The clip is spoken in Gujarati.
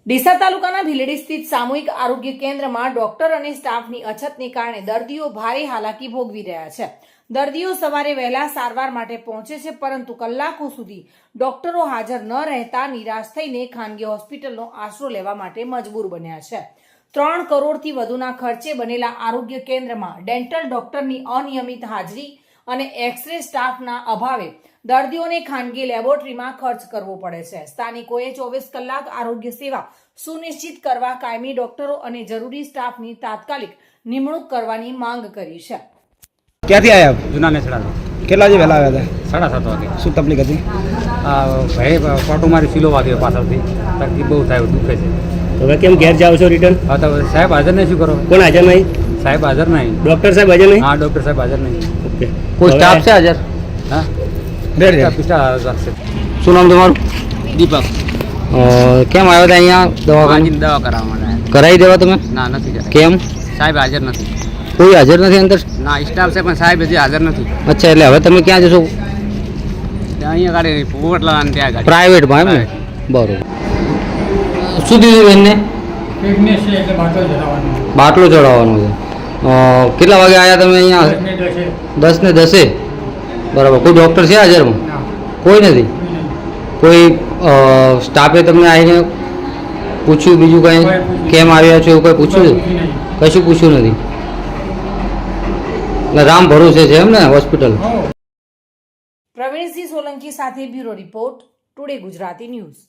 ડીસા તાલુકાના ભીલડી સ્થિત સામૂહિક આરોગ્ય કેન્દ્રમાં ડોક્ટર અને સ્ટાફની અછતને કારણે દર્દીઓ ભારે હાલાકી ભોગવી રહ્યા છે. દર્દીઓ સવારે વહેલા સારવાર માટે પહોંચે છે, પરંતુ કલાકો સુધી ડોક્ટરો હાજર ન રહેતા નિરાશ થઈને ખાનગી હોસ્પિટલનો આશરો લેવા માટે મજબૂર બન્યા છે. 3 કરોડથી વધુના ખર્ચે બનેલા આરોગ્ય કેન્દ્રમાં ડેન્ટલ ડોક્ટરની અનિયમિત હાજરી અને એક્સરે સ્ટાફના અભાવે દર્દીઓને ખાનગી લેબોરેટરીમાં ખર્ચ કરવો પડે છે. સ્થાનિકોએ 24 કલાક આરોગ્ય સેવા સુનિશ્ચિત કરવા કાયમી ડોક્ટરો અને જરૂરી સ્ટાફની તાત્કાલિક નિમણૂક કરવાની માંગ કરી છે. ક્યાંથી આવ્યા? જૂના નેસડા. કેટલા વાગે વહેલા આવ્યા 7:30 વાગે. શું તકલીફ હતી? ભાઈ પાટો મારી સિલો વાગ્યો પાછળથી. તકલીફ બહુ થાય, દુખે છે. હવે કેમ ઘેર જાવ છો રિટર્ન? હા તો સાહેબ હાજર નહીં, શું કરો? કોણ હાજર નહીં? સાહેબ હાજર નહીં. ડોક્ટર સાહેબ હાજર નહીં? હા, ડૉક્ટર સાહેબ હાજર નહીં. ઓકે. કોઈ હવે સ્ટાફ છે હાજર? હા, રેડી. પિસ્તા હાજર છે. શું નામ તમારું? દીપક. કેમ આવ્યા હતા અહીંયા દવાખાને? દવા કરાવવા માટે. કરાવી દેવા તમે? ના, નથી કરાવી. કેમ? સાહેબ હાજર નથી. કોઈ હાજર નથી અંદર? ના, સ્ટાફ છે પણ સાહેબ હજી હાજર નથી. અચ્છા, એટલે હવે તમે ક્યાં જશો? ત્યાં અહીંયા ગાડી પોવટલા અને ત્યાં ગાડી પ્રાઇવેટમાં એમ ને? બરોબર. શું દીધું બેનને? બાટલો ચડાવવાનો છે. કેટલા વાગે આવ્યા તમે અહીંયા? 10:10. બરાબર. કોઈ ડૉક્ટર છે હાજરમાં? કોઈ નથી. કોઈ સ્ટાફે તમને આવીને પૂછ્યું બીજું કંઈ કેમ આવ્યા છો એવું કંઈ પૂછ્યું? કશું પૂછ્યું નથી. એટલે રામ ભરોસે છે એમ ને હોસ્પિટલ? પ્રવીણસિંહ સોલંકી સાથે bureau report, today Gujarati news.